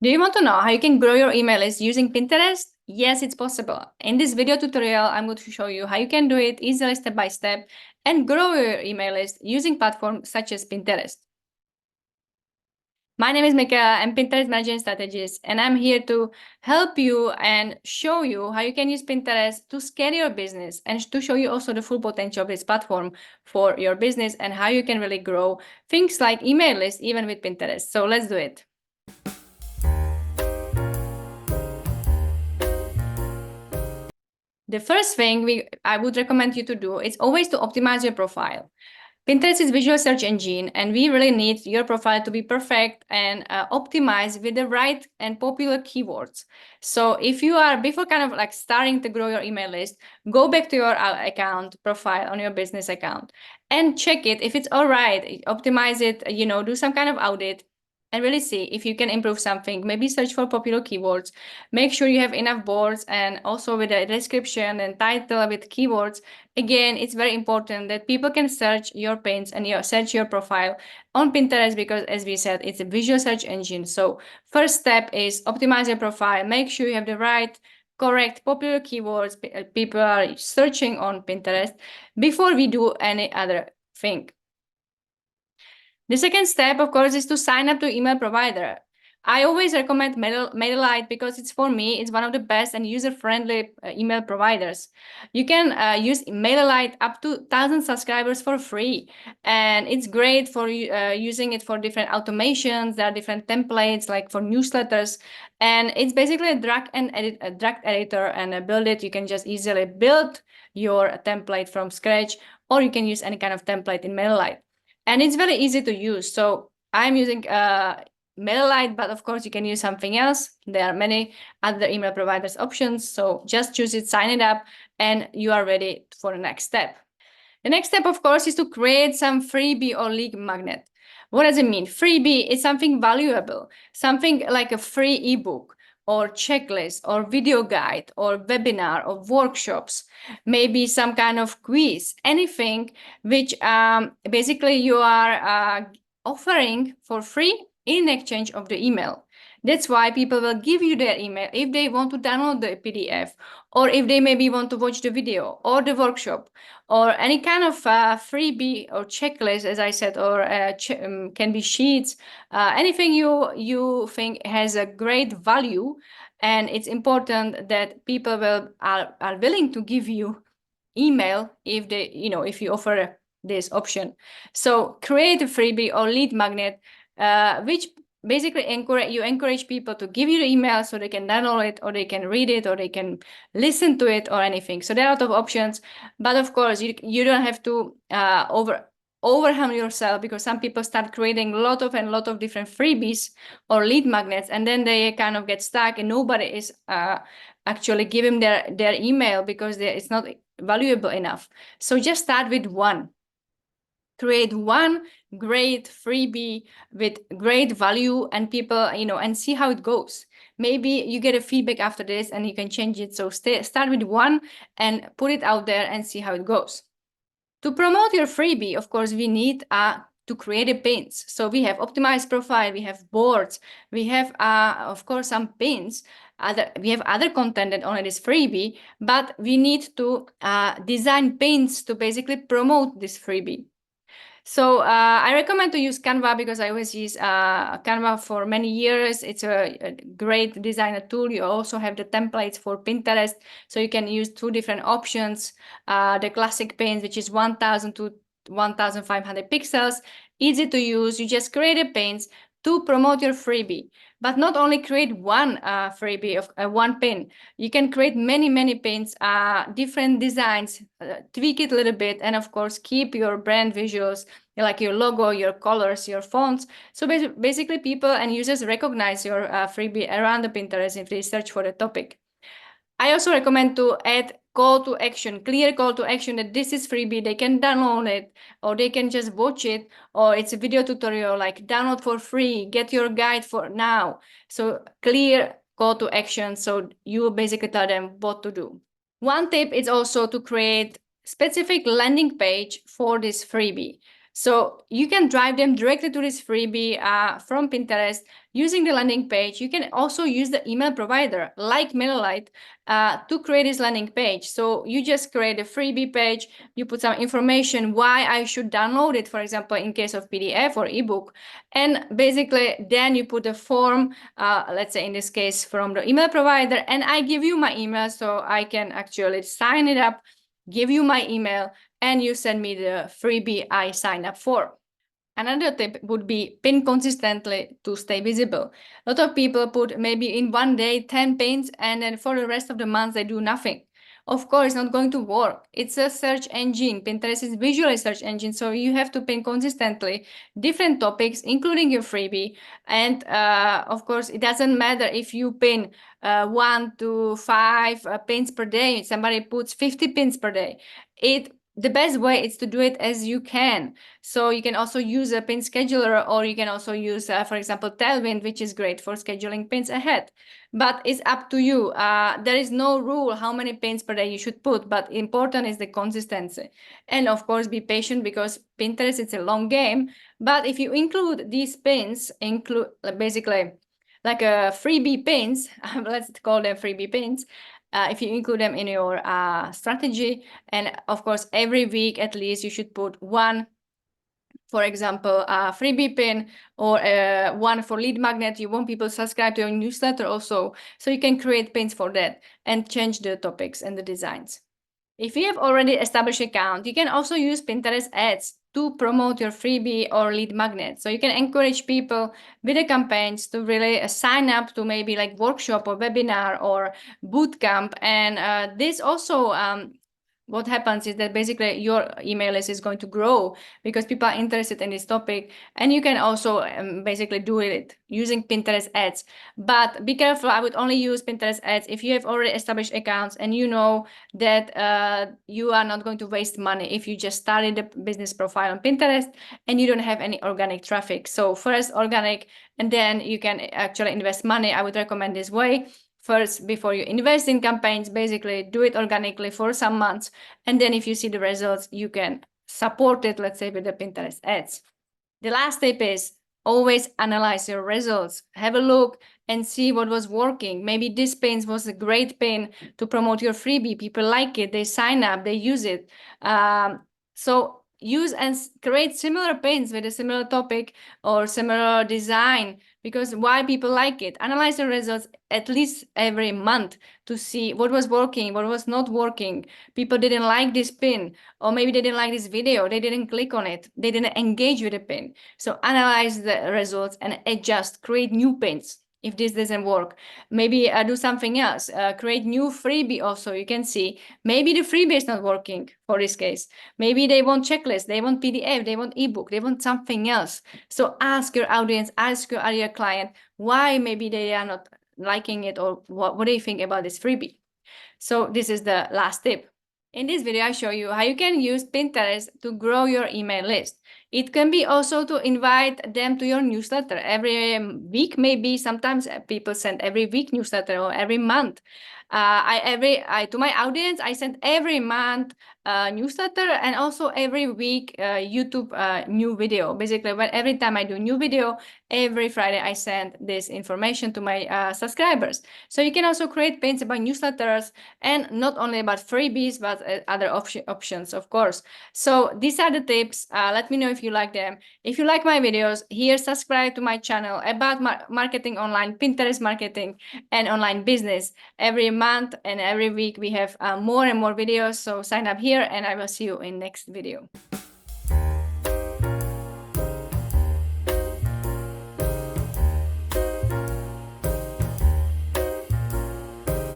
Do you want to know how you can grow your email list using Pinterest? Yes, it's possible. In this video tutorial, I'm going to show you how you can do it easily step by step and grow your email list using platforms such as Pinterest. My name is Michaela, I'm Pinterest Managing Strategist, and I'm here to help you and show you how you can use Pinterest to scale your business and to show you also the full potential of this platform for your business and how you can really grow things like email lists even with Pinterest. So let's do it. The first thing I would recommend you to do is always to optimize your profile. Pinterest is visual search engine, and we really need your profile to be perfect and optimized with the right and popular keywords. So if you are, before kind of like starting to grow your email list, go back to your account profile on your business account and check it. If it's all right, optimize it, do some kind of audit and really see if you can improve something. Maybe search for popular keywords. Make sure you have enough boards and also with a description and title with keywords. Again, it's very important that people can search your pages and search your profile on Pinterest because, as we said, it's a visual search engine. So first step is optimize your profile. Make sure you have the right, correct, popular keywords people are searching on Pinterest before we do any other thing. The second step, of course, is to sign up to email provider. I always recommend Mailerlite because for me, it's one of the best and user-friendly email providers. You can use Mailerlite up to 1,000 subscribers for free. And it's great for using it for different automations. There are different templates like for newsletters. And it's basically a drag editor and a build it. You can just easily build your template from scratch, or you can use any kind of template in Mailerlite. And it's very easy to use. So I'm using Mailerlite, but of course you can use something else. There are many other email providers options. So just choose it, sign it up, and you are ready for the next step. The next step, of course, is to create some freebie or lead magnet. What does it mean? Freebie is something valuable, something like a free ebook or checklist or video guide or webinar or workshops, maybe some kind of quiz, anything which basically you are offering for free in exchange of the email. That's why people will give you their email if they want to download the PDF, or if they maybe want to watch the video or the workshop, or any kind of freebie or checklist, as I said, or can be sheets, anything you think has a great value. And it's important that people are willing to give you email if they, if you offer this option. So create a freebie or lead magnet, which basically encourage people to give you the email so they can download it, or they can read it, or they can listen to it, or anything. So there are a lot of options, but of course you don't have to overwhelm yourself, because some people start creating a lot of different freebies or lead magnets, and then they kind of get stuck and nobody is actually giving their email because it's not valuable enough. So just start with one. Create one great freebie with great value, and people, and see how it goes. Maybe you get a feedback after this and you can change it. So start with one and put it out there and see how it goes. To promote your freebie, of course, we need to create a pins. So we have optimized profile, we have boards, we have, of course, some pins. We have other content that only this freebie, but we need to design pins to basically promote this freebie. So I recommend to use Canva because I always use Canva for many years. It's a great designer tool. You also have the templates for Pinterest. So you can use two different options. The classic pins, which is 1,000 to 1,500 pixels. Easy to use. You just create a pins to promote your freebie. But not only create one freebie of one pin. You can create many pins, different designs, tweak it a little bit, and of course keep your brand visuals, like your logo, your colors, your fonts. So basically people and users recognize your freebie around the Pinterest if they search for the topic. I also recommend to add call to action, clear call to action that this is freebie, they can download it, or they can just watch it, or it's a video tutorial like download for free, get your guide for now. So clear call to action, so you basically tell them what to do. One tip is also to create specific landing page for this freebie. So you can drive them directly to this freebie from Pinterest using the landing page. You can also use the email provider like Mailerlite to create this landing page. So you just create a freebie page, you put some information why I should download it, for example, in case of PDF or ebook. And basically, then you put a form, let's say in this case from the email provider, and I give you my email so I can actually sign it up, give you my email, and you send me the freebie I sign up for. Another tip would be pin consistently to stay visible. A lot of people put maybe in one day 10 pins, and then for the rest of the month they do nothing. Of course, it's not going to work. It's a search engine. Pinterest is visually search engine, so you have to pin consistently different topics, including your freebie. And of course, it doesn't matter if you pin 1 to 5 pins per day. Somebody puts 50 pins per day. The best way is to do it as you can. So you can also use a pin scheduler, or you can also use, for example, Tailwind, which is great for scheduling pins ahead. But it's up to you. There is no rule how many pins per day you should put, but important is the consistency. And of course, be patient, because Pinterest, it's a long game. But if you include these pins, basically like a freebie pins, let's call them freebie pins, if you include them in your strategy, and of course every week at least you should put one, for example, a freebie pin, or one for lead magnet. You want people to subscribe to your newsletter also, so you can create pins for that and change the topics and the designs. If you have already established an account, you can also use Pinterest ads to promote your freebie or lead magnet. So you can encourage people with the campaigns to really sign up to maybe like workshop or webinar or bootcamp. And this also, what happens is that basically your email list is going to grow because people are interested in this topic. And you can also basically do it using Pinterest ads. But be careful, I would only use Pinterest ads if you have already established accounts and you know that you are not going to waste money if you just started a business profile on Pinterest and you don't have any organic traffic. So first organic, and then you can actually invest money. I would recommend this way. First, before you invest in campaigns, basically do it organically for some months. And then if you see the results, you can support it, let's say, with the Pinterest ads. The last tip is always analyze your results. Have a look and see what was working. Maybe this pin was a great pin to promote your freebie. People like it, they sign up, they use it. So use and create similar pins with a similar topic or similar design, because why people like it. Analyze the results at least every month to see what was working, what was not working. People didn't like this pin, or maybe they didn't like this video, they didn't click on it, they didn't engage with the pin. So analyze the results and adjust, create new pins. If this doesn't work, maybe do something else, create new freebie also. You can see maybe the freebie is not working for this case. Maybe they want checklist, they want PDF, they want ebook, they want something else. So ask your audience, ask your ideal client why maybe they are not liking it, or what do you think about this freebie. So this is the last tip. In this video, I show you how you can use Pinterest to grow your email list. It can be also to invite them to your newsletter every week, maybe. Sometimes people send every week newsletter or every month. To my audience, I send every month newsletter, and also every week YouTube new video. Basically, every time I do new video, every Friday I send this information to my subscribers. So you can also create pins about newsletters, and not only about freebies, but other options, of course. So these are the tips. Let me know if you like them. If you like my videos, here, subscribe to my channel about marketing online, Pinterest marketing, and online business. Every month and every week we have more and more videos. So sign up here, and I will see you in next video.